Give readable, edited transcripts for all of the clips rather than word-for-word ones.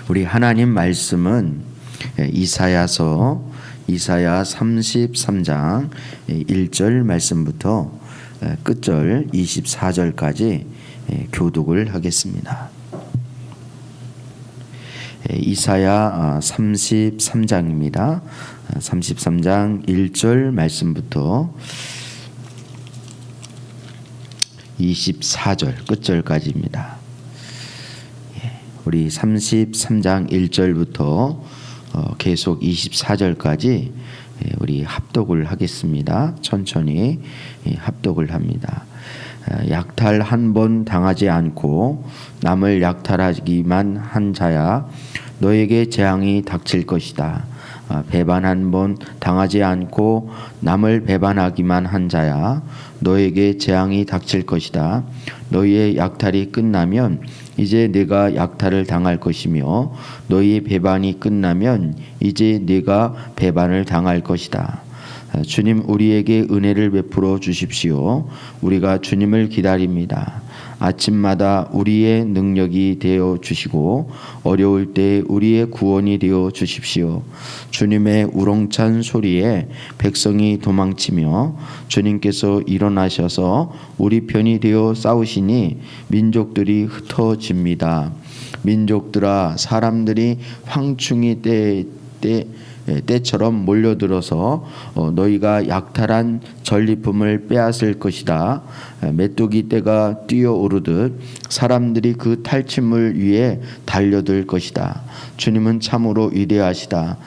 우리 하나님 말씀은 이사야 33장 1절 말씀부터 끝절 24절까지 교독을 하겠습니다. 이사야 33장입니다. 33장 1절 말씀부터 24절 끝절까지입니다. 우리 33장 1절부터 계속 24절까지 우리 합독을 하겠습니다. 천천히 합독을 합니다. 약탈 한 번 당하지 않고 남을 약탈하기만 한 자야 너에게 재앙이 닥칠 것이다. 배반 한 번 당하지 않고 남을 배반하기만 한 자야 너에게 재앙이 닥칠 것이다. 너희의 약탈이 끝나면 이제 네가 약탈을 당할 것이며 너희의 배반이 끝나면 이제 네가 배반을 당할 것이다. 주님 우리에게 은혜를 베풀어 주십시오. 우리가 주님을 기다립니다. 아침마다 우리의 능력이 되어 주시고 어려울 때 우리의 구원이 되어 주십시오. 주님의 우렁찬 소리에 백성이 도망치며 주님께서 일어나셔서 우리 편이 되어 싸우시니 민족들이 흩어집니다. 민족들아 사람들이 황충이 때처럼 몰려들어서 너희가 약탈한 전리품을 빼앗을 것이다. 메뚜기 떼가 뛰어오르듯 사람들이 그 탈취물 위에 달려들 것이다. 주님은 참으로 위대하시다.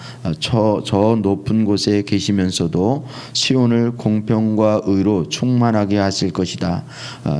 저 높은 곳에 계시면서도 시온을 공평과 의로 충만하게 하실 것이다.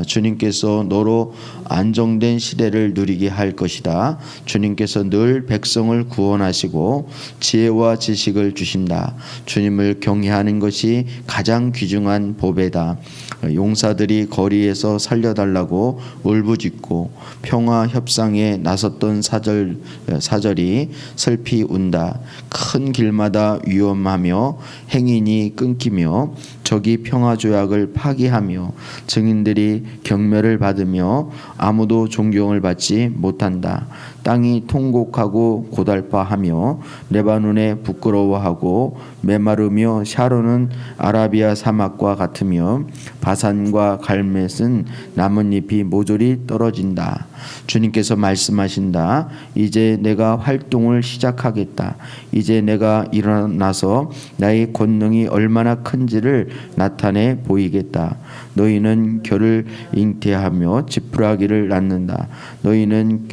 주님께서 너로 안정된 시대를 누리게 할 것이다. 주님께서 늘 백성을 구원하시고 지혜와 지식을 주신다. 주님을 경외하는 것이 가장 귀중한 보배다. 용사들이 거리에서 살려달라고 울부짖고 평화 협상에 나섰던 사절이 슬피 운다. 큰 길마다 위험하며 행인이 끊기며 적이 평화 조약을 파기하며 증인들이 경멸을 받으며 아무도 존경을 받지 못한다. 땅이 통곡하고 고달파하며 레바논에 부끄러워하고 메마르며 샤론은 아라비아 사막과 같으며 바산과 갈멜은 나뭇잎이 모조리 떨어진다. 주님께서 말씀하신다. 이제 내가 활동을 시작하겠다. 이제 내가 일어나서 나의 권능이 얼마나 큰지를 나타내 보이겠다. 너희는 겨를 잉태하며 지푸라기를 낳는다. 너희는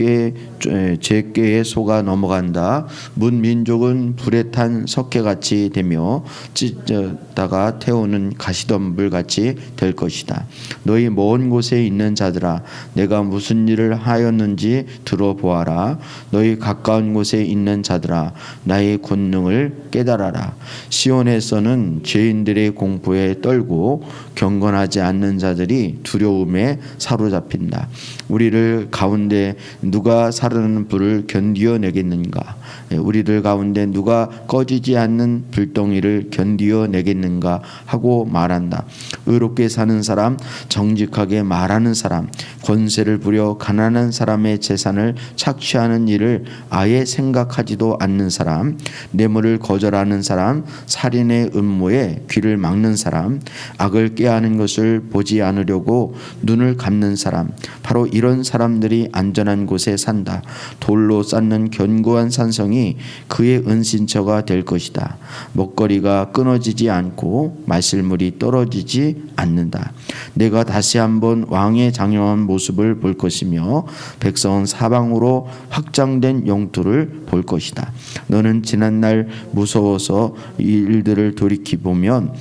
제 꾀에 속아 넘어간다. 문민족은 불에 탄 석회같이 되며 찢다가 태우는 가시덤불같이 될 것이다. 너희 먼 곳에 있는 자들아 내가 무슨 일을 하였는지 들어보아라. 너희 가까운 곳에 있는 자들아 나의 권능을 깨달아라. 시온에서는 죄인들의 공포에 떨고 경건하지 않는 자들이 두려움에 사로잡힌다. 우리들 가운데 누가 사르는 불을 견디어내겠는가? 우리들 가운데 누가 꺼지지 않는 불덩이를 견디어내겠는가 하고 말한다. 의롭게 사는 사람, 정직하게 말하는 사람, 권세를 부려 가난한 사람의 재산을 착취하는 일을 아예 생각하지도 않는 사람, 뇌물을 거절하는 사람, 살인의 음모에 귀를 막는 사람, 악을 꾀하는 것을 보지 않으려고 눈을 감는 사람, 바로 이런 사람들이 안전한 곳에 산다. 돌로 쌓는 견고한 산성이 그의 은신처가 될 것이다. 먹거리가 끊어지지 않고 마실물이 떨어지지 않는다. 내가 다시 한번 왕의 장엄한 모습을 볼 것이며 백성은 사방으로 확장된 영토를 볼 것이다. 너는 지난날 무서워서 이 일들을 돌이켜보면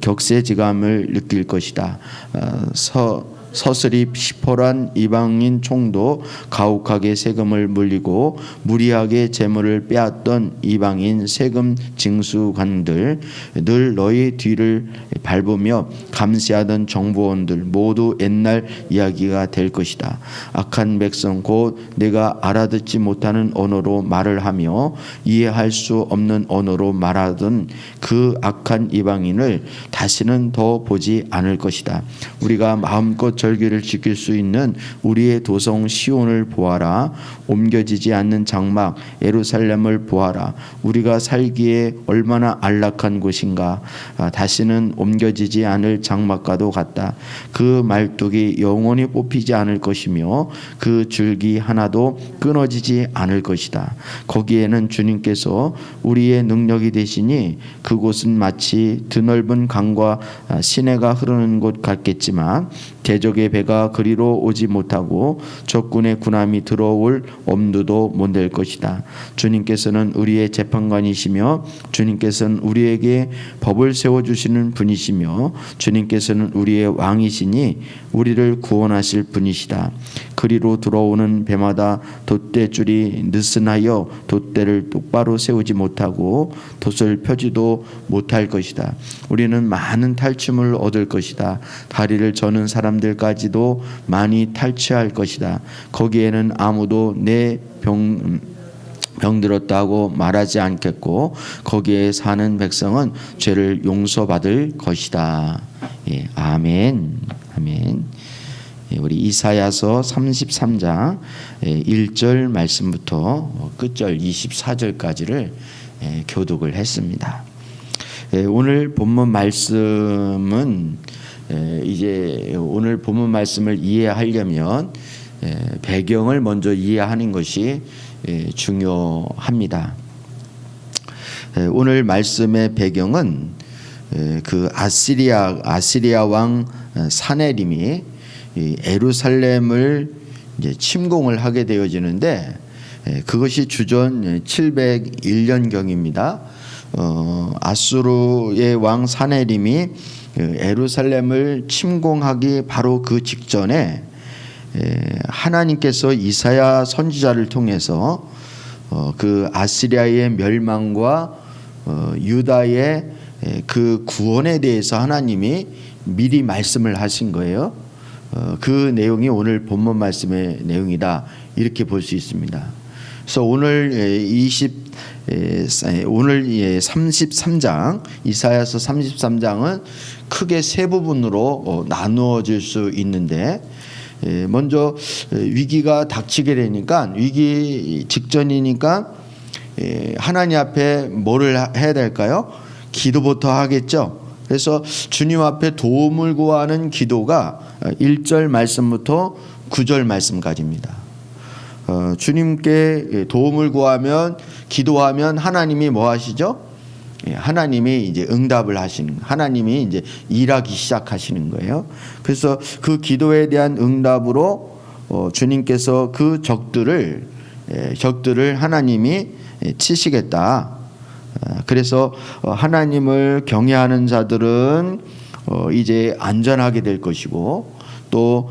격세지감을 느낄 것이다. 서슬이 시퍼란 이방인 총도 가혹하게 세금을 물리고 무리하게 재물을 빼앗던 이방인 세금 징수관들 늘 너희 뒤를 밟으며 감시하던 정보원들 모두 옛날 이야기가 될 것이다. 악한 백성 곧 내가 알아듣지 못하는 언어로 말을 하며 이해할 수 없는 언어로 말하던 그 악한 이방인을 다시는 더 보지 않을 것이다. 우리가 마음껏 절기를 지킬 수 있는 우리의 도성 시온을 보아라. 옮겨지지 않는 장막 예루살렘을 보아라. 우리가 살기에 얼마나 안락한 곳인가. 다시는 옮겨지지 않을 장막과도 같다. 그 말뚝이 영원히 뽑히지 않을 것이며 그 줄기 하나도 끊어지지 않을 것이다. 거기에는 주님께서 우리의 능력이 되시니 그곳은 마치 드넓은 강과 시내가 흐르는 곳 같겠지만 대적의 배가 그리로 오지 못하고 적군의 군함이 들어올 엄두도 못 낼 것이다. 주님께서는 우리의 재판관이시며 주님께서는 우리에게 법을 세워주시는 분이시며 주님께서는 우리의 왕이시니 우리를 구원하실 분이시다. 그리로 들어오는 배마다 돛대줄이 느슨하여 돛대를 똑바로 세우지 못하고 돛을 펴지도 못할 것이다. 우리는 많은 탈춤을 얻을 것이다. 다리를 저는 사람들까지도 많이 탈취할 것이다. 거기에는 아무도 내 병들었다고 말하지 않겠고 거기에 사는 백성은 죄를 용서받을 것이다. 예, 아멘. 아멘. 예, 우리 이사야서 33장 1절 말씀부터 끝절 24절까지를 교독을 했습니다. 오늘 본문 말씀은 이제 오늘 본문 말씀을 이해하려면 배경을 먼저 이해하는 것이 중요합니다. 오늘 말씀의 배경은 그 아시리아 왕 사네림이 예루살렘을 이제 침공을 하게 되어지는데 그것이 주전 701년경입니다. 아수르의 왕 사네림이 예루살렘을 침공하기 바로 그 직전에 하나님께서 이사야 선지자를 통해서 그 아시리아의 멸망과 유다의 그 구원에 대해서 하나님이 미리 말씀을 하신 거예요. 그 내용이 오늘 본문 말씀의 내용이다 이렇게 볼 수 있습니다. 그래서 오늘 33장 이사야서 33장은 크게 세 부분으로 나누어질 수 있는데 먼저 위기가 닥치게 되니까 위기 직전이니까 하나님 앞에 뭐를 해야 될까요? 기도부터 하겠죠. 그래서 주님 앞에 도움을 구하는 기도가 1절 말씀부터 9절 말씀까지입니다. 주님께 도움을 구하면 기도하면 하나님이 뭐 하시죠? 하나님이 이제 응답을 하시는, 하나님이 이제 일하기 시작하시는 거예요. 그래서 그 기도에 대한 응답으로 주님께서 그 적들을 하나님이 치시겠다. 그래서 하나님을 경외하는 자들은 이제 안전하게 될 것이고 또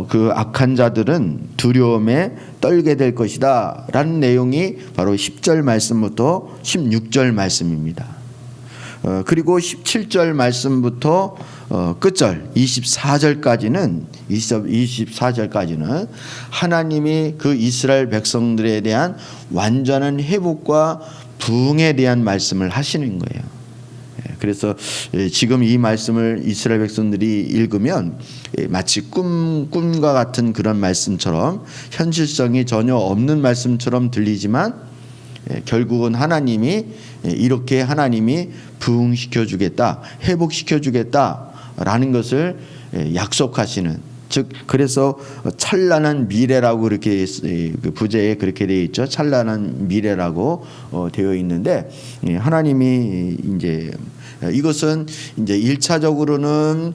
그 악한 자들은 두려움에 떨게 될 것이다 라는 내용이 바로 10절 말씀부터 16절 말씀입니다. 그리고 17절 말씀부터 끝절 24절까지는 하나님이 그 이스라엘 백성들에 대한 완전한 회복과 부흥에 대한 말씀을 하시는 거예요. 그래서 지금 이 말씀을 이스라엘 백성들이 읽으면 마치 꿈과 같은 그런 말씀처럼 현실성이 전혀 없는 말씀처럼 들리지만 결국은 하나님이 이렇게 하나님이 부흥시켜 주겠다, 회복시켜 주겠다라는 것을 약속하시는, 즉 그래서 찬란한 미래라고 그렇게 부제에 그렇게 되어 있죠. 찬란한 미래라고 되어 있는데 하나님이 이제 이것은 이제 1차적으로는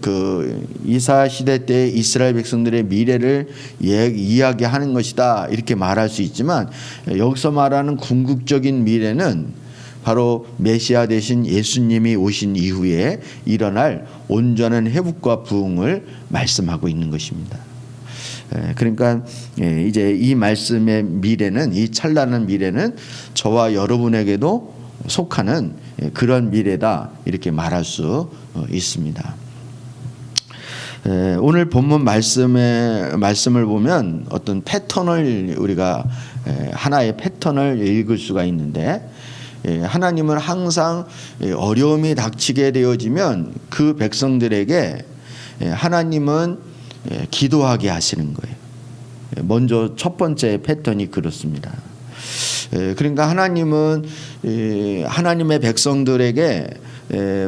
그 이사 시대 때 이스라엘 백성들의 미래를 이야기하는 것이다 이렇게 말할 수 있지만 여기서 말하는 궁극적인 미래는 바로 메시아 되신 예수님이 오신 이후에 일어날 온전한 회복과 부흥을 말씀하고 있는 것입니다. 그러니까 이제 이 말씀의 미래는, 이 찬란한 미래는 저와 여러분에게도 속하는 그런 미래다 이렇게 말할 수 있습니다. 오늘 본문 말씀을 보면 어떤 패턴을 우리가 하나의 패턴을 읽을 수가 있는데 하나님은 항상 어려움이 닥치게 되어지면 그 백성들에게 하나님은 기도하게 하시는 거예요. 먼저 첫 번째 패턴이 그렇습니다. 그러니까 하나님은 하나님의 백성들에게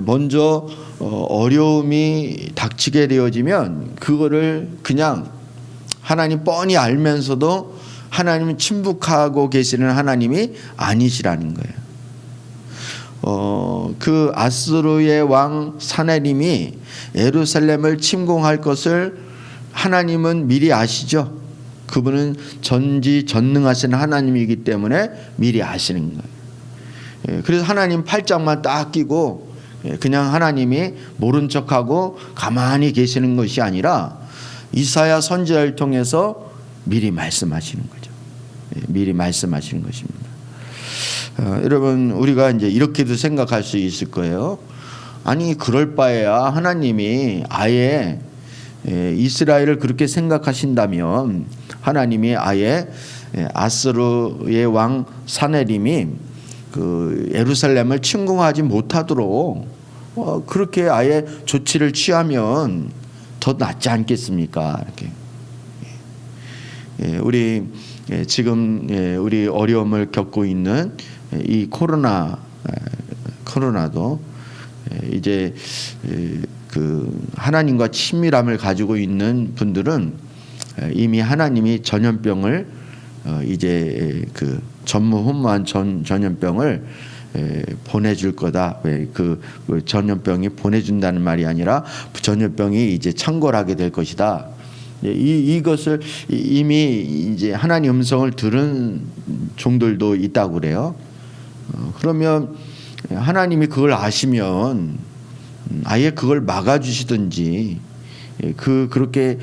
먼저 어려움이 닥치게 되어지면 그거를 그냥 하나님 뻔히 알면서도 하나님은 침묵하고 계시는 하나님이 아니시라는 거예요. 그 아수르의 왕 사네림이 예루살렘을 침공할 것을 하나님은 미리 아시죠. 그분은 전지전능하신 하나님이기 때문에 미리 아시는 거예요. 그래서 하나님 팔짱만 딱 끼고 그냥 하나님이 모른 척하고 가만히 계시는 것이 아니라 이사야 선지자를 통해서 미리 말씀하시는 거죠. 미리 말씀하시는 것입니다. 여러분, 우리가 이제 이렇게도 생각할 수 있을 거예요. 아니, 그럴 바에야 하나님이 아예 이스라엘을 그렇게 생각하신다면 하나님이 아예 아스르의 왕 사네림이 그 예루살렘을 침공하지 못하도록 그렇게 아예 조치를 취하면 더 낫지 않겠습니까? 이렇게. 우리 지금 우리 어려움을 겪고 있는 이 코로나도 이제 그 하나님과 친밀함을 가지고 있는 분들은 이미 하나님이 전염병을 이제 그 전무후무한 전염병을 보내줄 거다. 왜 그 전염병이 보내준다는 말이 아니라 전염병이 이제 창궐하게 될 것이다. 이것을 이미 이제 하나님 음성을 들은 종들도 있다고 그래요. 그러면 하나님이 그걸 아시면 아예 그걸 막아주시든지 그렇게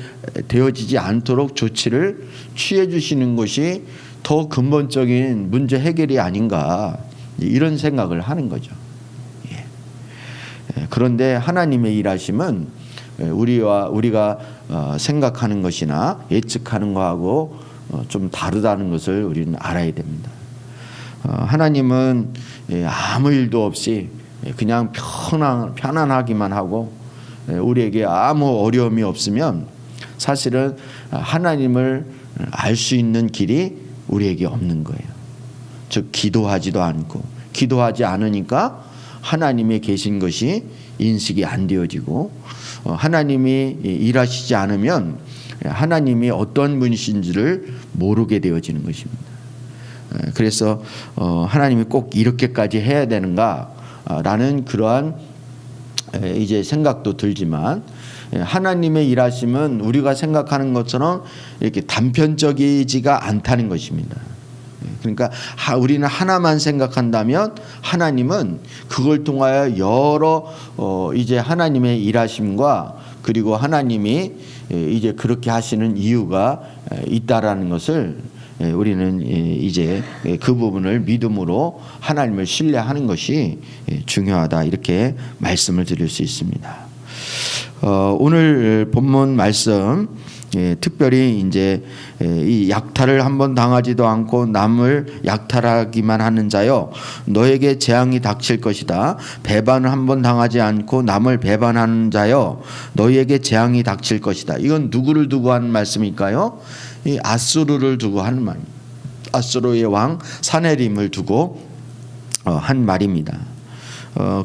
되어지지 않도록 조치를 취해 주시는 것이 더 근본적인 문제 해결이 아닌가, 이런 생각을 하는 거죠. 그런데 하나님의 일하심은 우리가 생각하는 것이나 예측하는 것하고 좀 다르다는 것을 우리는 알아야 됩니다. 하나님은 아무 일도 없이 그냥 편안하기만 하고 우리에게 아무 어려움이 없으면 사실은 하나님을 알 수 있는 길이 우리에게 없는 거예요. 즉 기도하지도 않고, 기도하지 않으니까 하나님이 계신 것이 인식이 안 되어지고, 하나님이 일하시지 않으면 하나님이 어떤 분이신지를 모르게 되어지는 것입니다. 그래서 하나님이 꼭 이렇게까지 해야 되는가라는 그러한 이제 생각도 들지만, 하나님의 일하심은 우리가 생각하는 것처럼 이렇게 단편적이지가 않다는 것입니다. 그러니까 우리는 하나만 생각한다면 하나님은 그걸 통하여 여러 이제 하나님의 일하심과 그리고 하나님이 이제 그렇게 하시는 이유가 있다라는 것을 우리는 이제 그 부분을 믿음으로 하나님을 신뢰하는 것이 중요하다, 이렇게 말씀을 드릴 수 있습니다. 오늘 본문 말씀, 특별히 이제 이 약탈을 한번 당하지도 않고 남을 약탈하기만 하는 자여, 너에게 재앙이 닥칠 것이다. 배반을 한번 당하지 않고 남을 배반하는 자여, 너에게 재앙이 닥칠 것이다. 이건 누구를 두고 하는 말씀일까요? 이 아수르를 두고 하는 말입니다. 아수르의 왕 사네림을 두고 한 말입니다.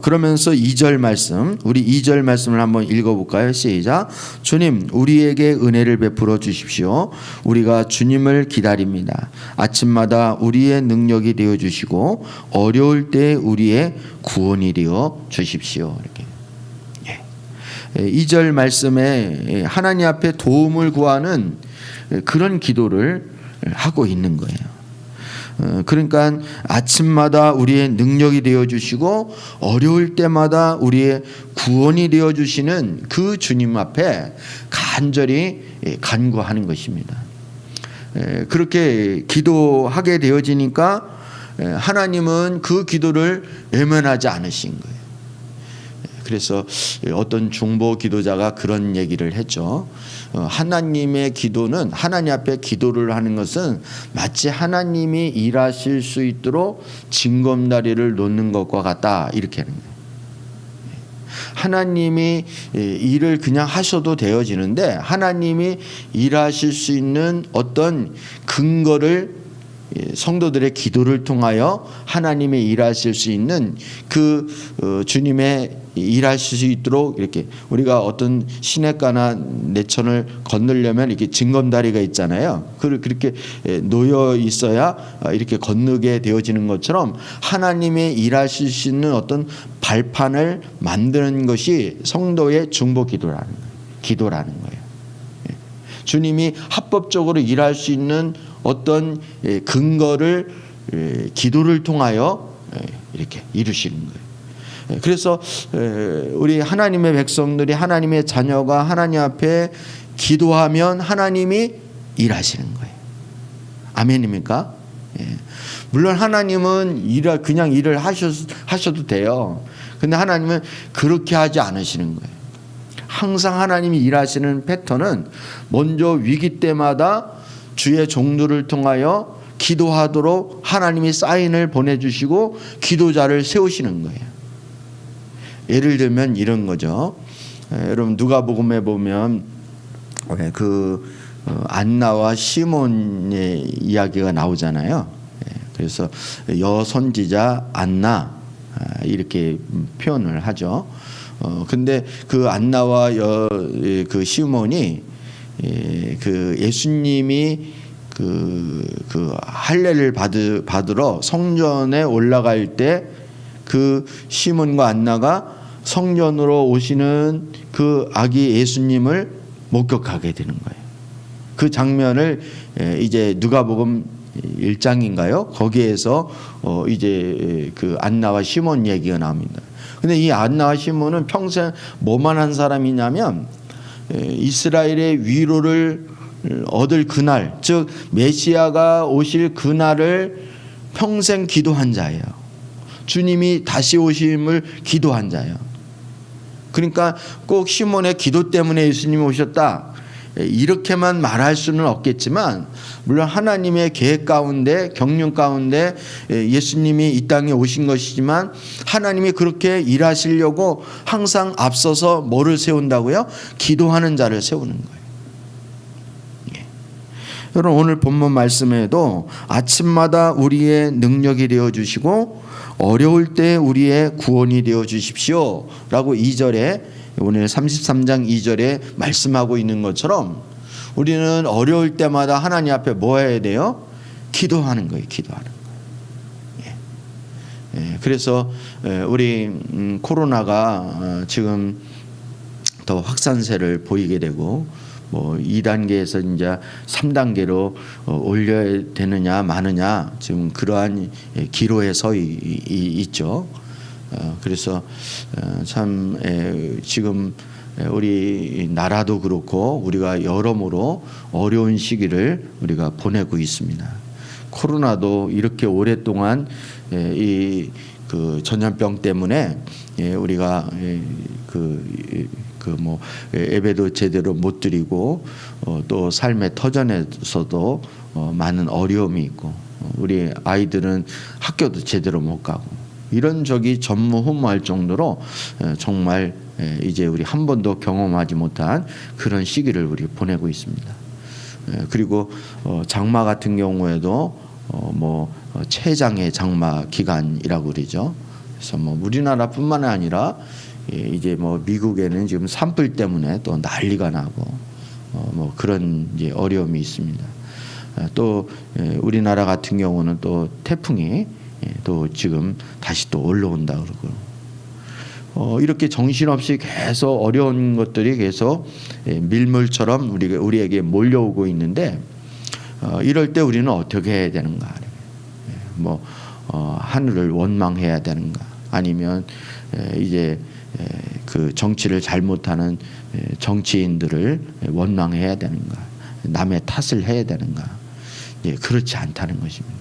그러면서 2절 말씀, 우리 2절 말씀을 한번 읽어볼까요? 시작. 주님, 우리에게 은혜를 베풀어 주십시오. 우리가 주님을 기다립니다. 아침마다 우리의 능력이 되어 주시고 어려울 때 우리의 구원이 되어 주십시오. 이렇게 2절 말씀에 하나님 앞에 도움을 구하는 그런 기도를 하고 있는 거예요. 그러니까 아침마다 우리의 능력이 되어주시고 어려울 때마다 우리의 구원이 되어주시는 그 주님 앞에 간절히 간구하는 것입니다. 그렇게 기도하게 되어지니까 하나님은 그 기도를 외면하지 않으신 거예요. 그래서 어떤 중보 기도자가 그런 얘기를 했죠. 하나님의 기도는, 하나님 앞에 기도를 하는 것은 마치 하나님이 일하실 수 있도록 징검다리를 놓는 것과 같다, 이렇게 하는 거예요. 하나님이 일을 그냥 하셔도 되어지는데 하나님이 일하실 수 있는 어떤 근거를 성도들의 기도를 통하여 하나님의 일하실 수 있는 그 주님의 일하실 수 있도록 이렇게 우리가 어떤 시냇가나 내천을 건너려면 이렇게 징검다리가 있잖아요. 그렇게 놓여 있어야 이렇게 건너게 되어지는 것처럼 하나님의 일하실 수 있는 어떤 발판을 만드는 것이 성도의 중보 기도라는 거예요. 주님이 합법적으로 일할 수 있는 어떤 근거를 기도를 통하여 이렇게 이루시는 거예요. 그래서 우리 하나님의 백성들이 하나님의 자녀가 하나님 앞에 기도하면 하나님이 일하시는 거예요. 아멘입니까? 물론 하나님은 그냥 일을 하셔도 돼요. 근데 하나님은 그렇게 하지 않으시는 거예요. 항상 하나님이 일하시는 패턴은 먼저 위기 때마다 주의 종들을 통하여 기도하도록 하나님이 사인을 보내주시고 기도자를 세우시는 거예요. 예를 들면 이런 거죠. 여러분 누가복음에 보면 안나와 시몬의 이야기가 나오잖아요. 그래서 여선지자 안나 이렇게 표현을 하죠. 근데 그 안나와 그 시몬이 그 예수님이 그 할례를 받으러 성전에 올라갈 때 그 시몬과 안나가 성전으로 오시는 그 아기 예수님을 목격하게 되는 거예요. 그 장면을 이제 누가복음 1장인가요? 거기에서 이제 그 안나와 시몬 얘기가 나옵니다. 근데 이 안나와 시몬은 평생 뭐만 한 사람이냐면 이스라엘의 위로를 얻을 그날, 즉 메시아가 오실 그날을 평생 기도한 자예요. 주님이 다시 오심을 기도한 자예요. 그러니까 꼭 시몬의 기도 때문에 예수님이 오셨다 이렇게만 말할 수는 없겠지만 물론 하나님의 계획 가운데 경륜 가운데 예수님이 이 땅에 오신 것이지만 하나님이 그렇게 일하시려고 항상 앞서서 뭐를 세운다고요? 기도하는 자를 세우는 거예요. 여러분 오늘 본문 말씀에도 아침마다 우리의 능력이 되어주시고 어려울 때 우리의 구원이 되어 주십시오 라고 2절에 오늘 33장 2절에 말씀하고 있는 것처럼 우리는 어려울 때마다 하나님 앞에 뭐 해야 돼요? 기도하는 거예요. 기도하는 거예요. 그래서 우리 코로나가 지금 더 확산세를 보이게 되고 뭐 2단계에서 이제 3단계로 올려야 되느냐 마느냐 지금 그러한 기로에 서 있죠. 그래서 참 지금 우리 나라도 그렇고 우리가 여러모로 어려운 시기를 우리가 보내고 있습니다. 코로나도 이렇게 오랫동안 이 그 전염병 때문에 우리가 뭐 예배도 제대로 못 드리고 또 삶의 터전에서도 많은 어려움이 있고 우리 아이들은 학교도 제대로 못 가고 이런 적이 전무후무할 정도로 정말 이제 우리 한 번도 경험하지 못한 그런 시기를 우리 보내고 있습니다. 그리고 장마 같은 경우에도 뭐 최장의 장마 기간이라고 그러죠. 그래서 뭐 우리나라뿐만 아니라 이제 뭐 미국에는 지금 산불 때문에 또 난리가 나고 뭐 그런 이제 어려움이 있습니다. 또 우리나라 같은 경우는 또 태풍이 또 지금 다시 또 올라온다 그러고 이렇게 정신없이 계속 어려운 것들이 계속 밀물처럼 우리에게 몰려오고 있는데 이럴 때 우리는 어떻게 해야 되는가? 뭐 하늘을 원망해야 되는가? 아니면 이제 그 정치를 잘못하는 정치인들을 원망해야 되는가? 남의 탓을 해야 되는가? 그렇지 않다는 것입니다.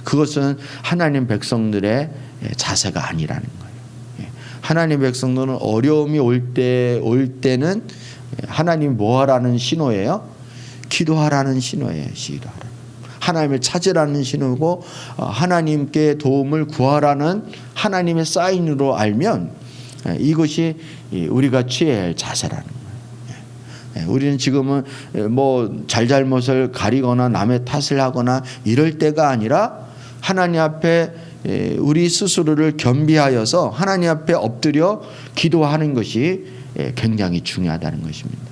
그것은 하나님 백성들의 자세가 아니라는 거예요. 하나님 백성들은 어려움이 올 때는 하나님 뭐 하라는 신호예요? 기도하라는 신호예요. 기도하라. 하나님을 찾으라는 신호고 하나님께 도움을 구하라는 하나님의 사인으로 알면 이것이 우리가 취해야 할 자세라는 거예요. 우리는 지금은 뭐 잘잘못을 가리거나 남의 탓을 하거나 이럴 때가 아니라 하나님 앞에 우리 스스로를 겸비하여서 하나님 앞에 엎드려 기도하는 것이 굉장히 중요하다는 것입니다.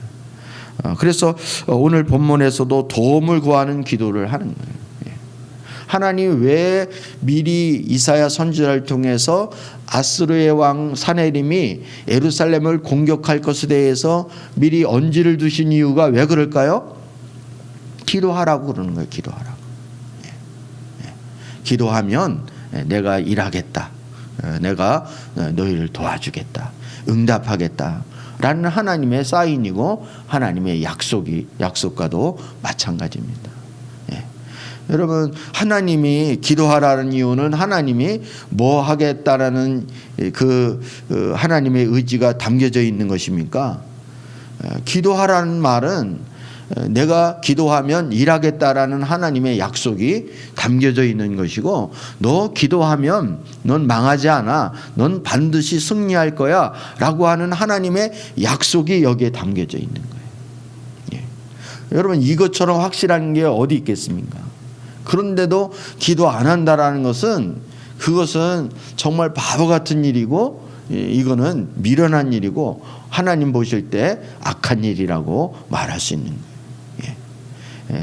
그래서 오늘 본문에서도 도움을 구하는 기도를 하는 거예요. 하나님 왜 미리 이사야 선지자를 통해서 아스르의 왕 사네림이 예루살렘을 공격할 것에 대해서 미리 언지를 두신 이유가 왜 그럴까요? 기도하라고 그러는 거예요. 기도하라고. 기도하면 내가 일하겠다. 내가 너희를 도와주겠다. 응답하겠다. 라는 하나님의 사인이고 하나님의 약속과도 마찬가지입니다. 여러분, 하나님이 기도하라는 이유는 하나님이 뭐 하겠다라는 그 하나님의 의지가 담겨져 있는 것입니까? 기도하라는 말은 내가 기도하면 일하겠다라는 하나님의 약속이 담겨져 있는 것이고, 너 기도하면 넌 망하지 않아, 넌 반드시 승리할 거야 라고 하는 하나님의 약속이 여기에 담겨져 있는 거예요. 여러분, 이것처럼 확실한 게 어디 있겠습니까? 그런데도 기도 안 한다라는 것은, 그것은 정말 바보 같은 일이고, 이거는 미련한 일이고 하나님 보실 때 악한 일이라고 말할 수 있는 거예요.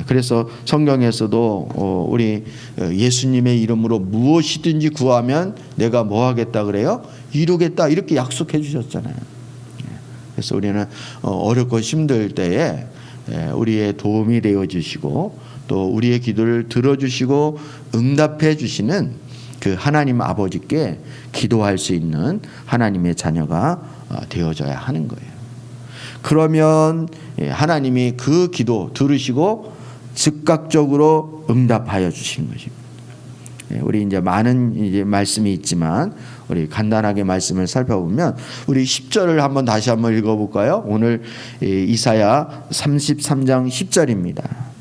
그래서 성경에서도 우리 예수님의 이름으로 무엇이든지 구하면 내가 뭐 하겠다 그래요? 이루겠다, 이렇게 약속해 주셨잖아요. 그래서 우리는 어렵고 힘들 때에 우리의 도움이 되어 주시고 또 우리의 기도를 들어주시고 응답해 주시는 그 하나님 아버지께 기도할 수 있는 하나님의 자녀가 되어져야 하는 거예요. 그러면 하나님이 그 기도 들으시고 즉각적으로 응답하여 주시는 것입니다. 우리 이제 많은 말씀이 있지만 우리 간단하게 말씀을 살펴보면 우리 10절을 다시 한번 읽어볼까요? 오늘 이사야 33장 10절입니다.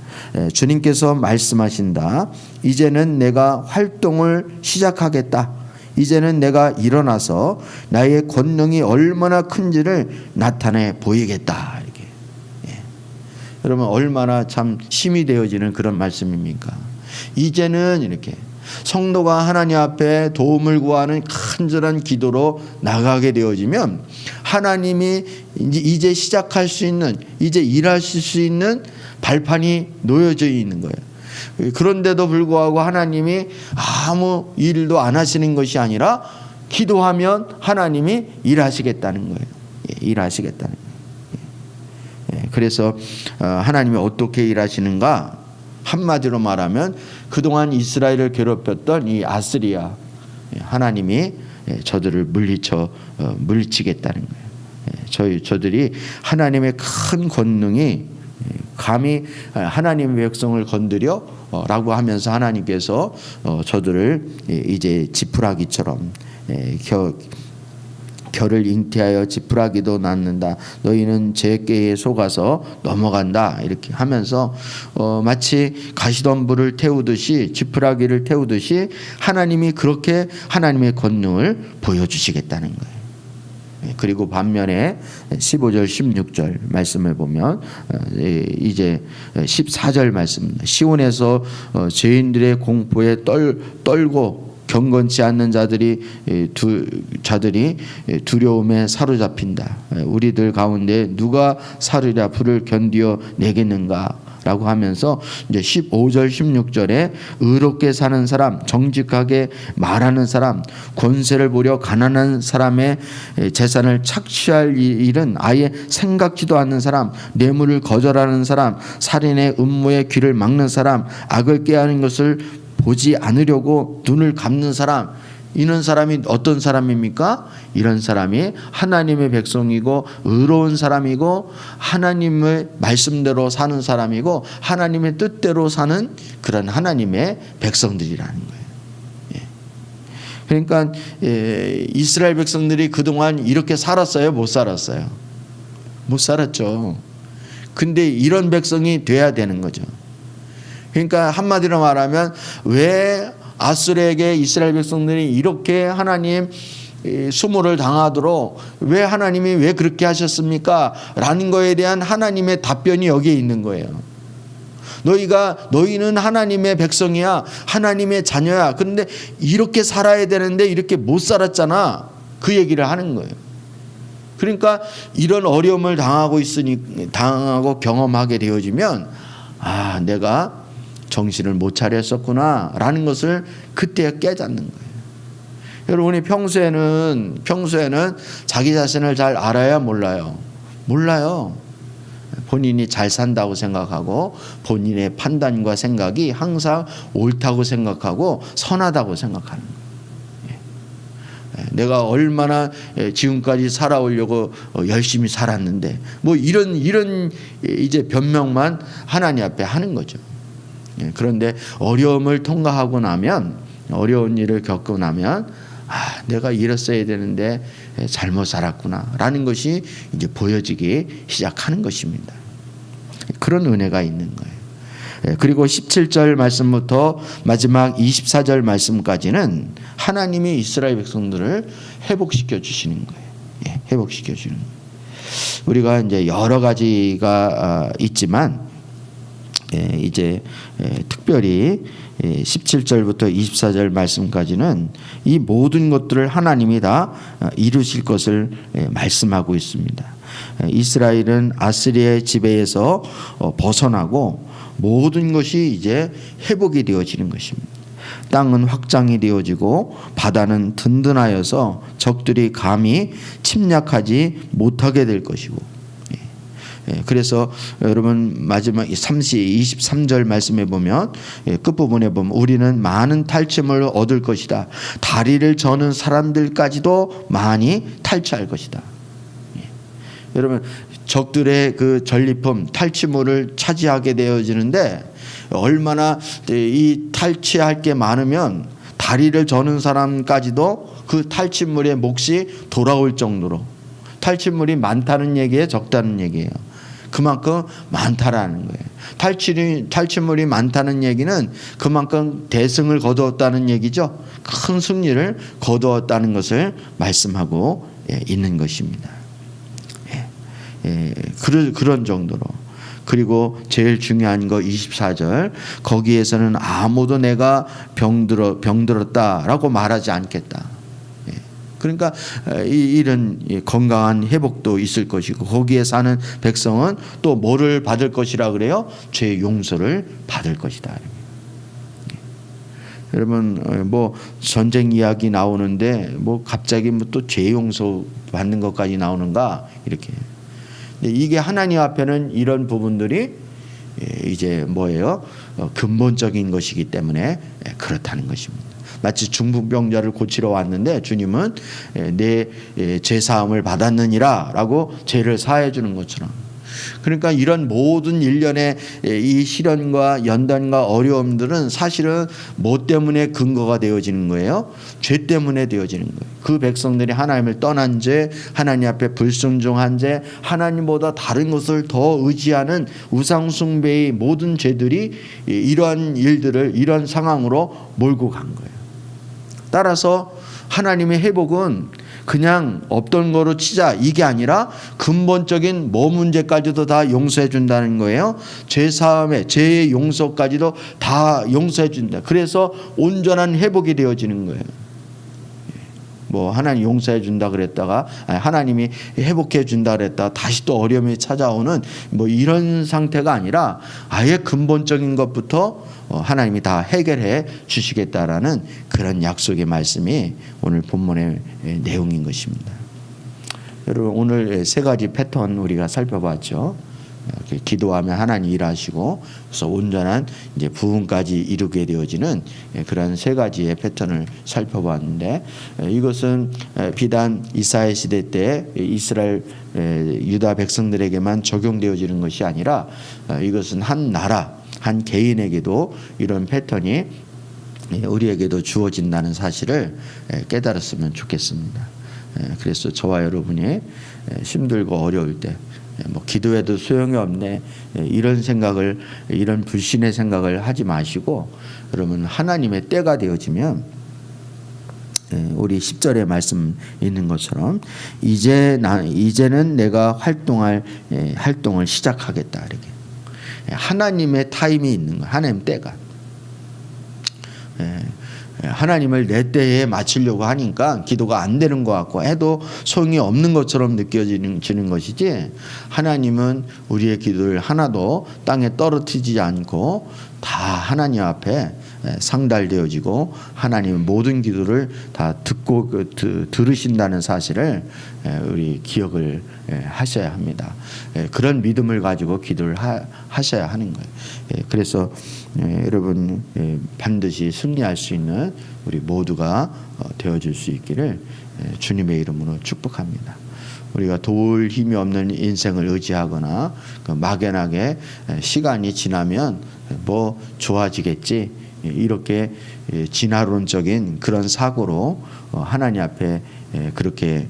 주님께서 말씀하신다. 이제는 내가 활동을 시작하겠다. 이제는 내가 일어나서 나의 권능이 얼마나 큰지를 나타내 보이겠다. 이렇게. 여러분, 얼마나 참 힘이 되어지는 그런 말씀입니까? 이제는 이렇게 성도가 하나님 앞에 도움을 구하는 간절한 기도로 나가게 되어지면 하나님이 이제 시작할 수 있는, 이제 일하실 수 있는 발판이 놓여져 있는 거예요. 그런데도 불구하고 하나님이 아무 일도 안 하시는 것이 아니라 기도하면 하나님이 일하시겠다는 거예요. 일하시겠다는 거예요. 그래서 하나님이 어떻게 일하시는가? 한마디로 말하면 그동안 이스라엘을 괴롭혔던 이 아스리아, 하나님이 저들을 물리치겠다는 거예요. 저들이 하나님의 큰 권능이 감히 하나님의 백성을 건드려 라고 하면서 하나님께서 저들을 이제 지푸라기처럼 결을 잉태하여 지푸라기도 낳는다. 너희는 제 꾀에 속아서 넘어간다. 이렇게 하면서 마치 가시덤불을 태우듯이, 지푸라기를 태우듯이 하나님이 그렇게 하나님의 권능을 보여주시겠다는 거예요. 그리고 반면에 15절 16절 말씀을 보면 이제 14절 말씀입니다. 시온에서 죄인들의 공포에 떨고 경건치 않는 자들이 두려움에 사로잡힌다. 우리들 가운데 누가 사르랴 불을 견디어 내겠는가? 라고 하면서 이제 15절 16절에 의롭게 사는 사람, 정직하게 말하는 사람, 권세를 부려 가난한 사람의 재산을 착취할 일은 아예 생각지도 않는 사람, 뇌물을 거절하는 사람, 살인의 음모의 귀를 막는 사람, 악을 꾀하는 것을 보지 않으려고 눈을 감는 사람, 이런 사람이 어떤 사람입니까? 이런 사람이 하나님의 백성이고 의로운 사람이고 하나님의 말씀대로 사는 사람이고 하나님의 뜻대로 사는 그런 하나님의 백성들이라는 거예요. 그러니까 이스라엘 백성들이 그동안 이렇게 살았어요? 못 살았어요? 못 살았죠. 근데 이런 백성이 돼야 되는 거죠. 그러니까 한마디로 말하면 왜 아수르에게 이스라엘 백성들이 이렇게 하나님 수모를 당하도록 왜 하나님이 왜 그렇게 하셨습니까? 라는 거에 대한 하나님의 답변이 여기에 있는 거예요. 너희는 하나님의 백성이야. 하나님의 자녀야. 그런데 이렇게 살아야 되는데 이렇게 못 살았잖아. 그 얘기를 하는 거예요. 그러니까 이런 어려움을 당하고 경험하게 되어지면 내가 정신을 못 차렸었구나 라는 것을 그때 깨닫는 거예요. 여러분이 평소에는 자기 자신을 잘 알아야 몰라요. 본인이 잘 산다고 생각하고 본인의 판단과 생각이 항상 옳다고 생각하고 선하다고 생각하는 거예요. 내가 얼마나 지금까지 살아오려고 열심히 살았는데 뭐 이런 이제 변명만 하나님 앞에 하는 거죠. 그런데 어려움을 통과하고 나면, 어려운 일을 겪고 나면 내가 이랬어야 되는데 잘못 살았구나 라는 것이 이제 보여지기 시작하는 것입니다. 그런 은혜가 있는 거예요. 그리고 17절 말씀부터 마지막 24절 말씀까지는 하나님이 이스라엘 백성들을 회복시켜 주시는 거예요. 회복시켜 주는 거예요. 우리가 이제 여러 가지가 있지만 이제 특별히 17절부터 24절 말씀까지는 이 모든 것들을 하나님이 다 이루실 것을 말씀하고 있습니다. 이스라엘은 아스리아의 지배에서 벗어나고 모든 것이 이제 회복이 되어지는 것입니다. 땅은 확장이 되어지고 바다는 든든하여서 적들이 감히 침략하지 못하게 될 것이고, 그래서 여러분 마지막 23절 말씀에 보면 끝부분에 보면 우리는 많은 탈취물을 얻을 것이다. 다리를 저는 사람들까지도 많이 탈취할 것이다. 여러분 적들의 그 전리품 탈취물을 차지하게 되어지는데 얼마나 이 탈취할 게 많으면 다리를 저는 사람까지도 그 탈취물의 몫이 돌아올 정도로, 탈취물이 많다는 얘기예요, 적다는 얘기예요? 그만큼 많다라는 거예요. 탈취물이 많다는 얘기는 그만큼 대승을 거두었다는 얘기죠. 큰 승리를 거두었다는 것을 말씀하고 있는 것입니다. 그런 정도로. 그리고 제일 중요한 거 24절, 거기에서는 아무도 내가 병들었다라고 말하지 않겠다. 그러니까 이런 건강한 회복도 있을 것이고, 거기에 사는 백성은 또 뭐를 받을 것이라 그래요? 죄 용서를 받을 것이다. 여러분 뭐 전쟁 이야기 나오는데 뭐 갑자기 뭐 또 죄 용서 받는 것까지 나오는가 이렇게. 이게 하나님 앞에는 이런 부분들이 이제 뭐예요? 근본적인 것이기 때문에 그렇다는 것입니다. 마치 중풍병자를 고치러 왔는데 주님은 내 죄사함을 받았느니라 라고 죄를 사해 주는 것처럼, 그러니까 이런 모든 일련의 이 시련과 연단과 어려움들은 사실은 뭐 때문에 근거가 되어지는 거예요? 죄 때문에 되어지는 거예요. 그 백성들이 하나님을 떠난 죄, 하나님 앞에 불순종한 죄, 하나님보다 다른 것을 더 의지하는 우상 숭배의 모든 죄들이 이러한 일들을 이런 상황으로 몰고 간 거예요. 따라서 하나님의 회복은 그냥 없던 거로 치자 이게 아니라 근본적인 뭐 문제까지도 다 용서해 준다는 거예요. 죄사함에 죄의 용서까지도 다 용서해 준다. 그래서 온전한 회복이 되어지는 거예요. 뭐 하나님 용서해 준다 그랬다가 하나님이 회복해 준다 그랬다가 다시 또 어려움이 찾아오는 뭐 이런 상태가 아니라 아예 근본적인 것부터 하나님이 다 해결해 주시겠다라는 그런 약속의 말씀이 오늘 본문의 내용인 것입니다. 여러분 오늘 세 가지 패턴 우리가 살펴봤죠. 기도하면 하나님 일하시고, 그래서 온전한 이제 부흥까지 이루게 되어지는 그런 세 가지의 패턴을 살펴봤는데, 이것은 비단 이스라엘 시대 때 이스라엘 유다 백성들에게만 적용되어지는 것이 아니라 이것은 한 나라 한 개인에게도 이런 패턴이 우리에게도 주어진다는 사실을 깨달았으면 좋겠습니다. 그래서 저와 여러분이 힘들고 어려울 때 뭐 기도해도 소용이 없네 이런 생각을, 이런 불신의 생각을 하지 마시고, 여러분 하나님의 때가 되어지면 우리 10절에 말씀 있는 것처럼 이제는 내가 활동을 시작하겠다 이렇게. 하나님의 타임이 있는 거예요. 하나님 때가. 하나님을 내 때에 맞추려고 하니까 기도가 안 되는 것 같고 해도 소용이 없는 것처럼 느껴지는 것이지, 하나님은 우리의 기도를 하나도 땅에 떨어뜨리지 않고 다 하나님 앞에 상달되어지고 하나님은 모든 기도를 다 듣고 들으신다는 사실을 우리 기억을 하셔야 합니다. 그런 믿음을 가지고 기도를 하셔야 하는 거예요. 그래서 여러분 반드시 승리할 수 있는 우리 모두가 되어줄 수 있기를 주님의 이름으로 축복합니다. 우리가 도울 힘이 없는 인생을 의지하거나 막연하게 시간이 지나면 뭐 좋아지겠지 이렇게 진화론적인 그런 사고로 하나님 앞에 그렇게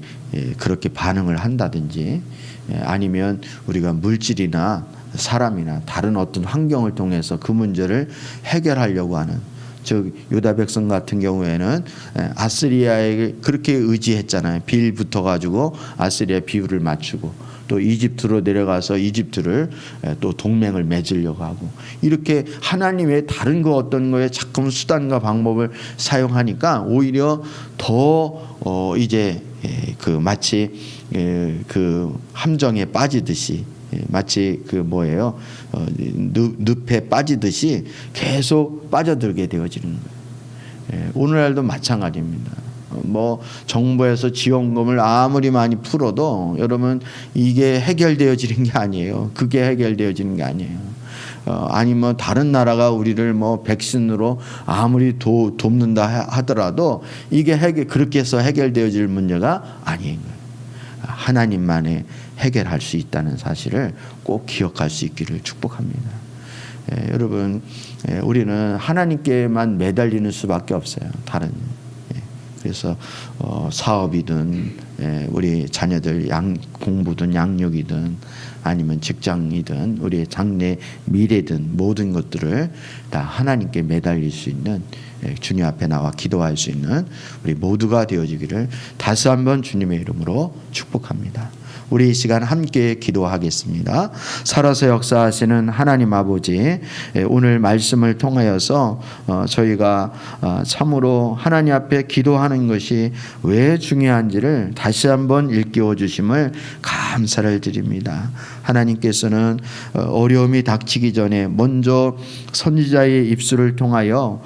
반응을 한다든지, 아니면 우리가 물질이나 사람이나 다른 어떤 환경을 통해서 그 문제를 해결하려고 하는, 즉 유다 백성 같은 경우에는 아스리아에 그렇게 의지했잖아요. 빌 붙어가지고 아스리아 비율을 맞추고, 또 이집트로 내려가서 이집트를 또 동맹을 맺으려고 하고, 이렇게 하나님의 다른 거 어떤 거에 자꾸 수단과 방법을 사용하니까 오히려 더 이제 마치 그 함정에 빠지듯이, 마치 늪에 빠지듯이 계속 빠져들게 되어지는 거예요. 오늘날도 마찬가지입니다. 뭐 정부에서 지원금을 아무리 많이 풀어도 여러분 이게 해결되어지는 게 아니에요. 그게 해결되어지는 게 아니에요. 아니면 다른 나라가 우리를 뭐 백신으로 아무리 돕는다 하더라도 이게 그렇게 해서 해결되어질 문제가 아닌 거예요. 하나님만이 해결할 수 있다는 사실을 꼭 기억할 수 있기를 축복합니다. 여러분, 우리는 하나님께만 매달리는 수밖에 없어요. 그래서 사업이든 우리 자녀들 공부든 양육이든 아니면 직장이든 우리의 장래 미래든 모든 것들을 다 하나님께 매달릴 수 있는, 주님 앞에 나와 기도할 수 있는 우리 모두가 되어지기를 다시 한번 주님의 이름으로 축복합니다. 우리 이 시간 함께 기도하겠습니다. 살아서 역사하시는 하나님 아버지, 오늘 말씀을 통하여서 저희가 참으로 하나님 앞에 기도하는 것이 왜 중요한지를 다시 한번 일깨워 주심을 감사를 드립니다. 하나님께서는 어려움이 닥치기 전에 먼저 선지자의 입술을 통하여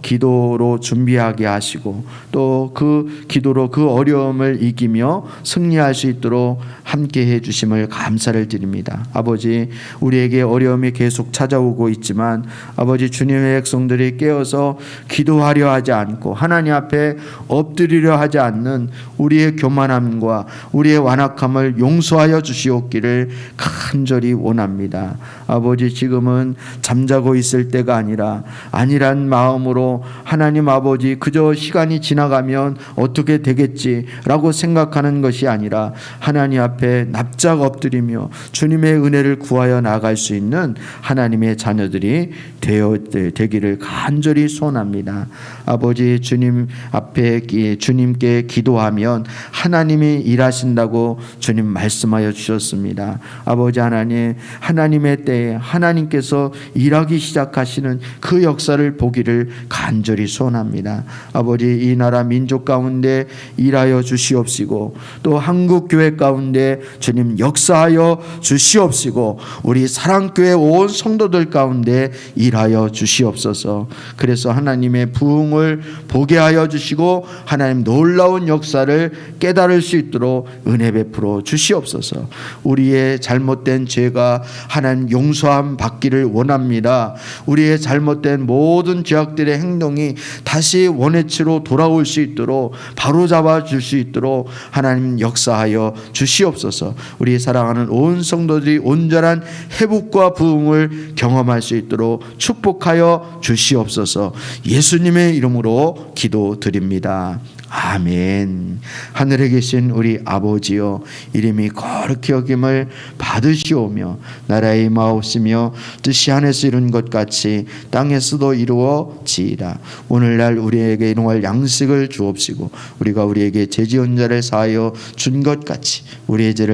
기도로 준비하게 하시고, 또 그 기도로 그 어려움을 이기며 승리할 수 있도록 함께 해주심을 감사를 드립니다. 아버지, 우리에게 어려움이 계속 찾아오고 있지만 아버지, 주님의 백성들이 깨어서 기도하려 하지 않고 하나님 앞에 엎드리려 하지 않는 우리의 교만함과 우리의 완악함을 용서하여 주시옵기를 간절히 원합니다. 아버지, 지금은 잠자고 있을 때가 아니라 안일한 마음으로 하나님 아버지, 그저 시간이 지나가면 어떻게 되겠지라고 생각하는 것이 아니라 하나님 앞에 납작 엎드리며 주님의 은혜를 구하여 나갈 수 있는 하나님의 자녀들이 되기를 간절히 소원합니다. 아버지, 주님 앞에 주님께 기도하면 하나님이 일하신다고 주님 말씀하여 주셨습니다. 아버지 하나님, 하나님의 때에 하나님께서 일하기 시작하시는 그 역사를 보기를 간절히 소원합니다. 아버지, 이 나라 민족 가운데 일하여 주시옵시고, 또 한국 교회 가운데 주님 역사하여 주시옵시고, 우리 사랑교회 온 성도들 가운데 일하여 주시옵소서. 그래서 하나님의 부흥을 보게 하여 주시고 하나님 놀라운 역사를 깨달을 수 있도록 은혜 베풀어 주시옵소서. 우리의 잘못된 죄가 하나님 용서함 받기를 원합니다. 우리의 잘못된 모든 죄악들의 행동이 다시 원해치로 돌아올 수 있도록 바로잡아 줄 수 있도록 하나님 역사하여 주시옵소서. 우리 사랑하는 온 성도들이 온전한 회복과 부흥을 경험할 수 있도록 축복하여 주시옵소서. 예수님의 이름으로 기도드립니다. 아멘. 하늘에 계신 우리 아버지여, 이름이 거룩히 여김을 받으시오며 나라의 마옵시며 뜻이 하늘에서 이룬 것 같이 땅에서도 이루어지이다. 오늘날 우리에게 일용할 양식을 주옵시고 우리가 우리에게 죄 지은 자를 사하여 준 것 같이 우리의 죄를